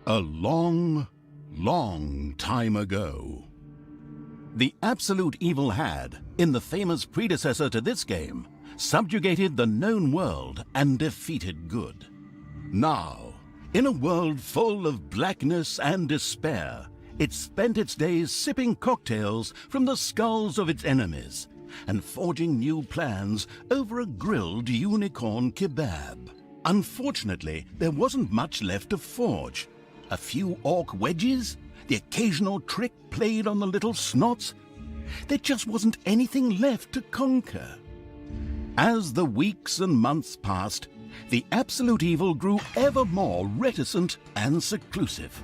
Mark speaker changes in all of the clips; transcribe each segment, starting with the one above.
Speaker 1: A long, long time ago, the absolute evil had, in the famous predecessor to this game, subjugated the known world and defeated good. Now, in a world full of blackness and despair, it spent its days sipping cocktails from the skulls of its enemies and forging new plans over a grilled unicorn kebab. Unfortunately, there wasn't much left to forge. A few orc wedges, the occasional trick played on the little snots. There just wasn't anything left to conquer. As the weeks and months passed, the absolute evil grew ever more reticent and seclusive.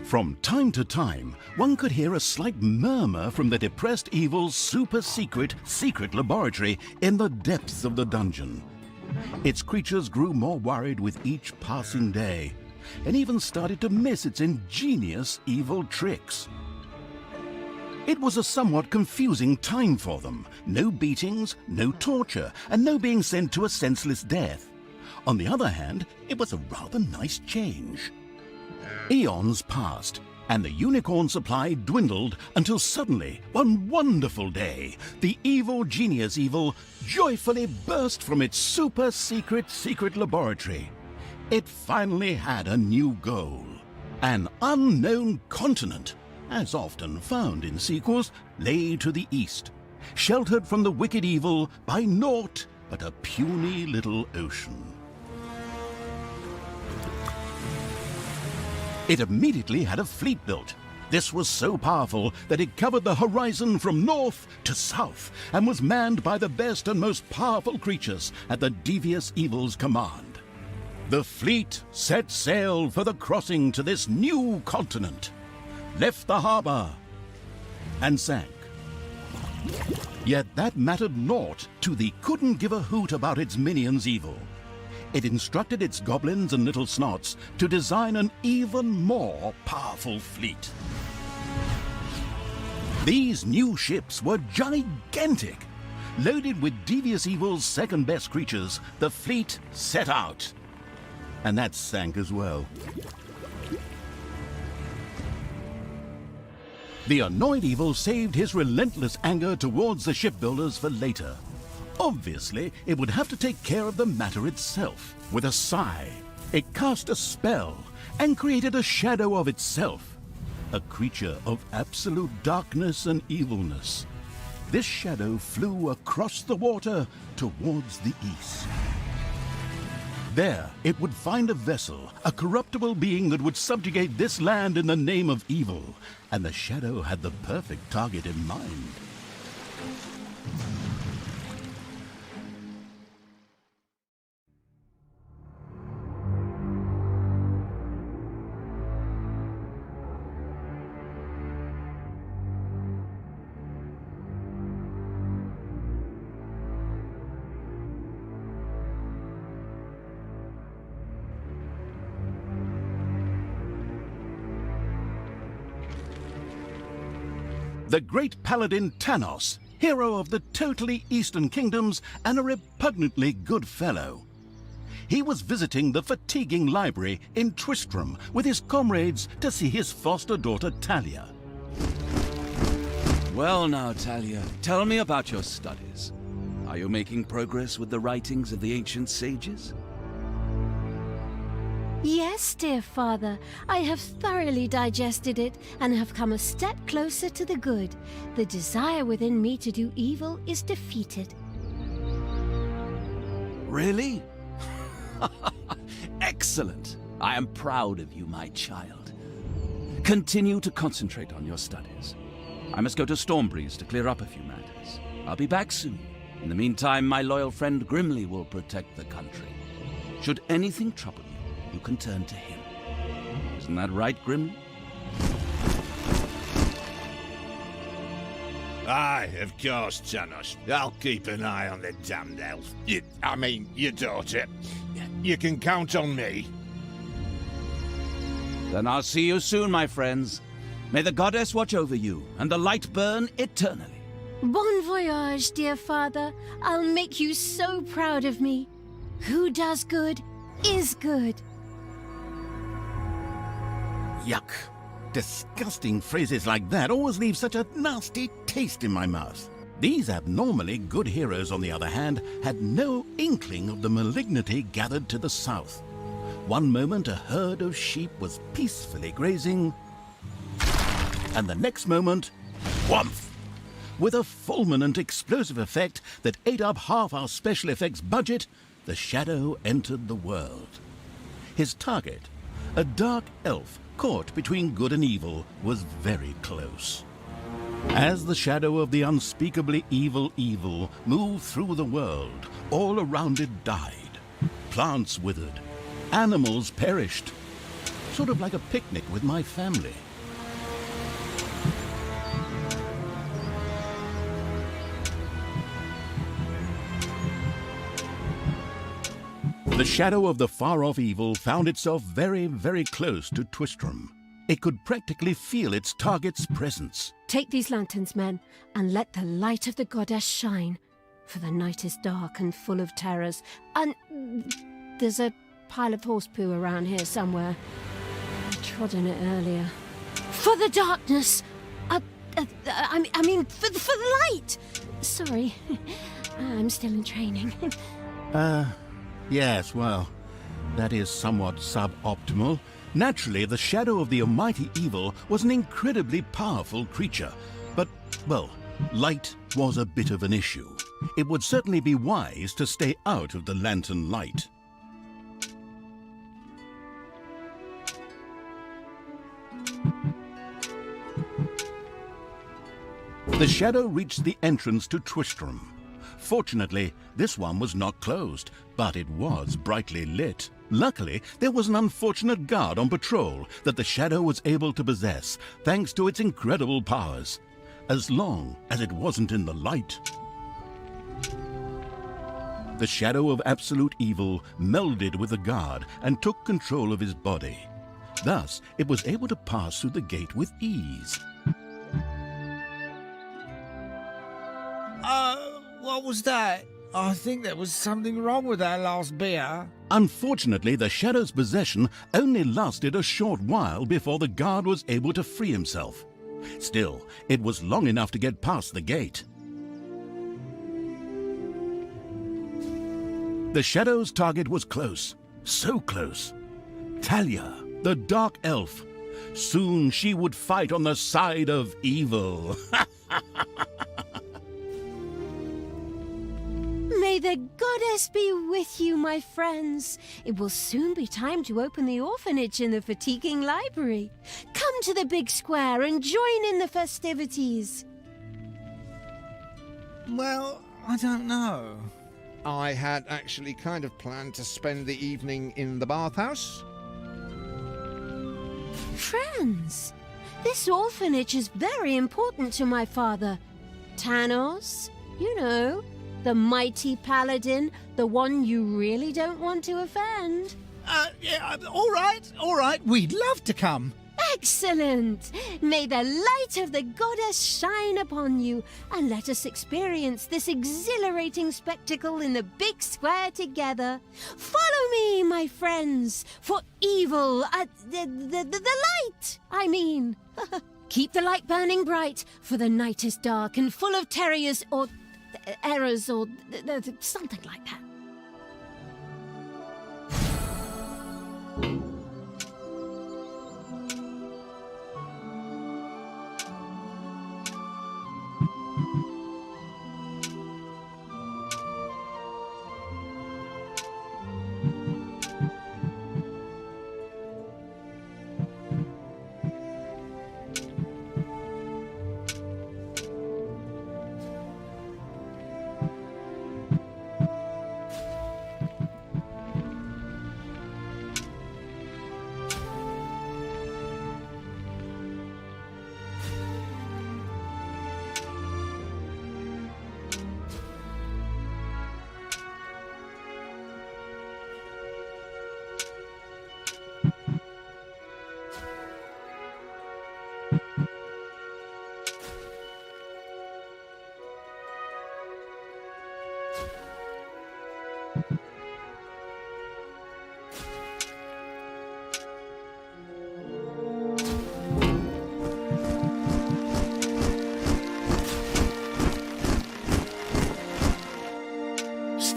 Speaker 1: From time to time, one could hear a slight murmur from the depressed evil's secret laboratory in the depths of the dungeon. Its creatures grew more worried with each passing day, and even started to miss its ingenious evil tricks. It was a somewhat confusing time for them. No beatings, no torture, and no being sent to a senseless death. On the other hand, it was a rather nice change. Eons passed, and the unicorn supply dwindled until suddenly, one wonderful day, the evil genius evil joyfully burst from its secret laboratory. It finally had a new goal. An unknown continent, as often found in sequels, lay to the east, sheltered from the wicked evil by naught but a puny little ocean. It immediately had a fleet built. This was so powerful that it covered the horizon from north to south and was manned by the best and most powerful creatures at the devious evil's command. The fleet set sail for the crossing to this new continent, left the harbor, and sank. Yet that mattered naught to the couldn't give a hoot about its minions evil. It instructed its goblins and little snots to design an even more powerful fleet. These new ships were gigantic. Loaded with devious evil's second-best creatures, the fleet set out. And that sank as well. The annoyed evil saved his relentless anger towards the shipbuilders for later. Obviously, it would have to take care of the matter itself. With a sigh, it cast a spell and created a shadow of itself, a creature of absolute darkness and evilness. This shadow flew across the water towards the east. There, it would find a vessel, a corruptible being that would subjugate this land in the name of evil, and the shadow had the perfect target in mind. The great paladin Tanos, hero of the totally Eastern Kingdoms and a repugnantly good fellow. He was visiting the fatiguing library in Tristram with his comrades to see his foster daughter Talia.
Speaker 2: Well now, Talia, tell me about your studies. Are you making progress with the writings of the ancient sages?
Speaker 3: Yes, dear father, I have thoroughly digested it and have come a step closer to the good. The desire within me to do evil is defeated.
Speaker 2: Really? Excellent. I am proud of you, my child. Continue to concentrate on your studies. I must go to Stormbreeze to clear up a few matters. I'll be back soon. In the meantime, my loyal friend Grimly will protect the country. Should anything trouble you, you can turn to him. Isn't that right, Grimly?
Speaker 4: Aye, of course, Tanos. I'll keep an eye on the damned elf. Your daughter. You can count on me.
Speaker 2: Then I'll see you soon, my friends. May the goddess watch over you, and the light burn eternally.
Speaker 3: Bon voyage, dear father. I'll make you so proud of me. Who does good is good.
Speaker 1: Yuck. Disgusting phrases like that always leave such a nasty taste in my mouth. These abnormally good heroes, on the other hand, had no inkling of the malignity gathered to the south. One moment a herd of sheep was peacefully grazing, and the next moment, whoomph! With a fulminant explosive effect that ate up half our special effects budget, the Shadow entered the world. His target, a dark elf caught between good and evil, was very close. As the shadow of the unspeakably evil moved through the world, all around it died. Plants withered. Animals perished. Sort of like a picnic with my family. The shadow of the far-off evil found itself very, very close to Twistram. It could practically feel its target's presence.
Speaker 3: Take these lanterns, men, and let the light of the goddess shine. For the night is dark and full of terrors. And there's a pile of horse poo around here somewhere. I trod in it earlier. For the darkness! I mean, for the light! Sorry, I'm still in training.
Speaker 1: Yes, well, that is somewhat suboptimal. Naturally, the shadow of the almighty evil was an incredibly powerful creature. But, well, light was a bit of an issue. It would certainly be wise to stay out of the lantern light. The shadow reached the entrance to Twistram. Fortunately, this one was not closed, but it was brightly lit. Luckily, there was an unfortunate guard on patrol that the shadow was able to possess, thanks to its incredible powers. As long as it wasn't in the light. The shadow of absolute evil melded with the guard and took control of his body. Thus, it was able to pass through the gate with ease.
Speaker 5: What was that? I think there was something wrong with our last beer.
Speaker 1: Unfortunately, the shadow's possession only lasted a short while before the guard was able to free himself. Still, it was long enough to get past the gate. The shadow's target was close, so close. Talia, the dark elf. Soon she would fight on the side of evil.
Speaker 3: May the goddess be with you, my friends. It will soon be time to open the orphanage in the fatiguing library. Come to the big square and join in the festivities.
Speaker 5: Well, I don't know.
Speaker 4: I had actually kind of planned to spend the evening in the bathhouse.
Speaker 3: Friends, this orphanage is very important to my father. Tanos, you know, the mighty paladin, the one you really don't want to offend.
Speaker 5: Yeah, all right. We'd love to come.
Speaker 3: Excellent! May the light of the goddess shine upon you, and let us experience this exhilarating spectacle in the big square together. Follow me, my friends, for evil, the light, I mean. Keep the light burning bright, for the night is dark and full of terrors or errors or something like that.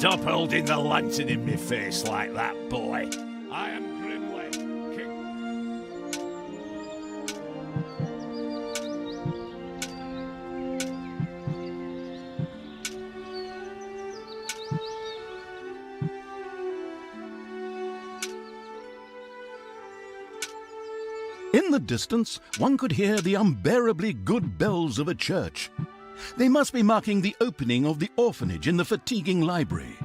Speaker 4: Stop holding the lantern in my face like that, boy. I am Grimly, King...
Speaker 1: In the distance, one could hear the unbearably good bells of a church. They must be marking the opening of the orphanage in the fatiguing library.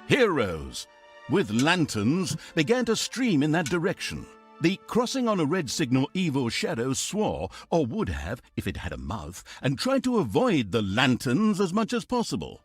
Speaker 1: Heroes with lanterns began to stream in that direction. The crossing on a red signal evil shadow swore, or would have if it had a mouth, and tried to avoid the lanterns as much as possible.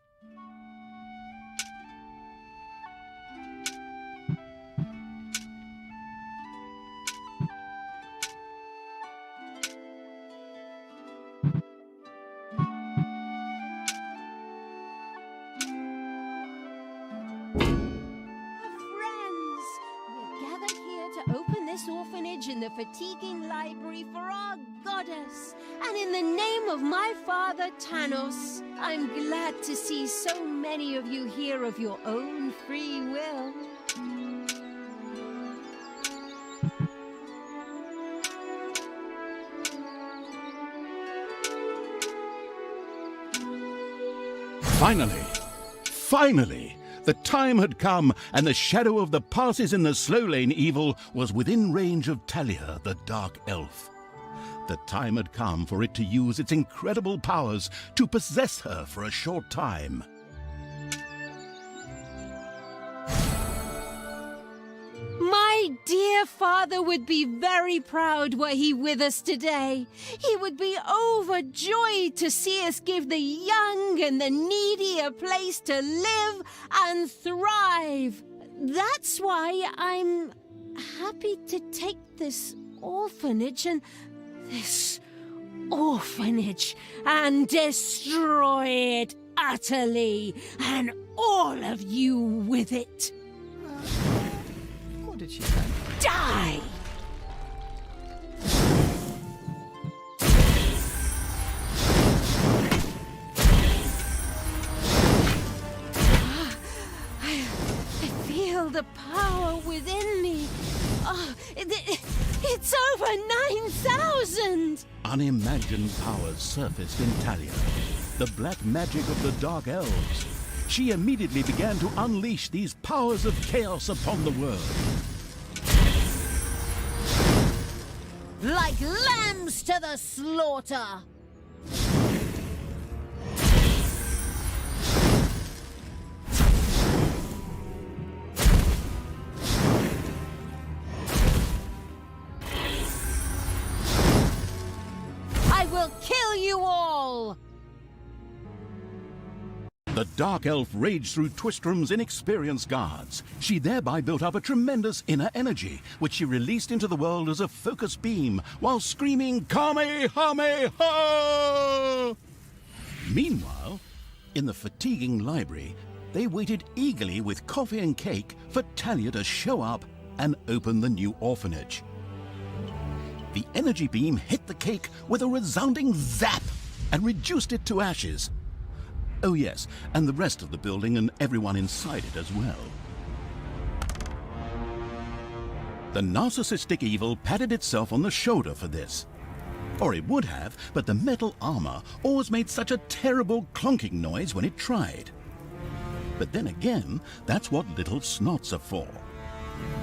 Speaker 3: Friends, we're gathered here to open this orphanage in the fatiguing library for our goddess. And in the name of my father, Tanos, I'm glad to see so many of you here of your own free will.
Speaker 1: Finally, the time had come, and the shadow of the passes in the slow lane evil was within range of Talia, the Dark Elf. The time had come for it to use its incredible powers to possess her for a short time.
Speaker 3: My dear father would be very proud were he with us today. He would be overjoyed to see us give the young and the needy a place to live and thrive. That's why I'm happy to take this orphanage and destroy it utterly, and all of you with it.
Speaker 5: What did she say?
Speaker 3: Die! I feel the power within me. Oh, it's over 9,000!
Speaker 1: Unimagined powers surfaced in Talia, the black magic of the Dark Elves. She immediately began to unleash these powers of chaos upon the world.
Speaker 3: Like lambs to the slaughter! I will kill you all!
Speaker 1: The Dark Elf raged through Twistrum's inexperienced guards. She thereby built up a tremendous inner energy, which she released into the world as a focus beam, while screaming, Kamehameha! Meanwhile, in the fatiguing library, they waited eagerly with coffee and cake for Talia to show up and open the new orphanage. The energy beam hit the cake with a resounding zap and reduced it to ashes. Oh yes, and the rest of the building and everyone inside it as well. The narcissistic evil patted itself on the shoulder for this. Or it would have, but the metal armor always made such a terrible clonking noise when it tried. But then again, that's what little snots are for.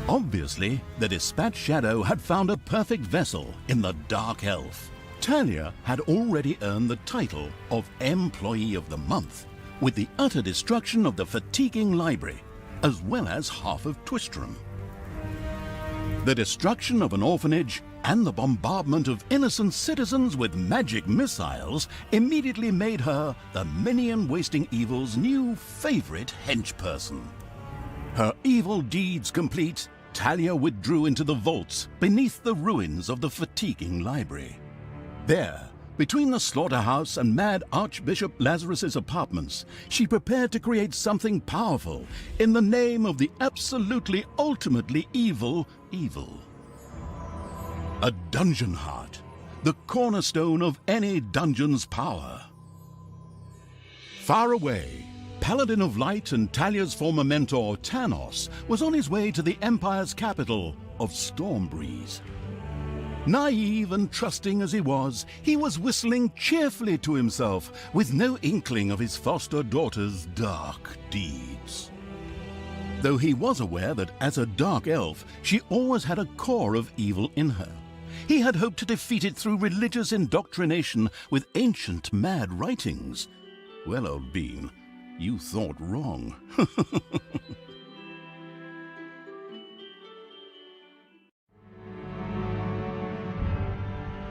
Speaker 1: Obviously, the Dispatch Shadow had found a perfect vessel in the Dark Elf. Talia had already earned the title of Employee of the Month, with the utter destruction of the fatiguing library, as well as half of Twistrum. The destruction of an orphanage and the bombardment of innocent citizens with magic missiles immediately made her the minion-wasting evil's new favorite henchperson. Her evil deeds complete, Talia withdrew into the vaults beneath the ruins of the fatiguing library. There, between the slaughterhouse and Mad Archbishop Lazarus's apartments, she prepared to create something powerful in the name of the absolutely ultimately evil. A dungeon heart, the cornerstone of any dungeon's power. Far away, Paladin of Light and Talia's former mentor, Tanos, was on his way to the Empire's capital of Stormbreeze. Naive and trusting as he was whistling cheerfully to himself, with no inkling of his foster daughter's dark deeds. Though he was aware that as a dark elf, she always had a core of evil in her. He had hoped to defeat it through religious indoctrination with ancient mad writings. Well, old bean, you thought wrong.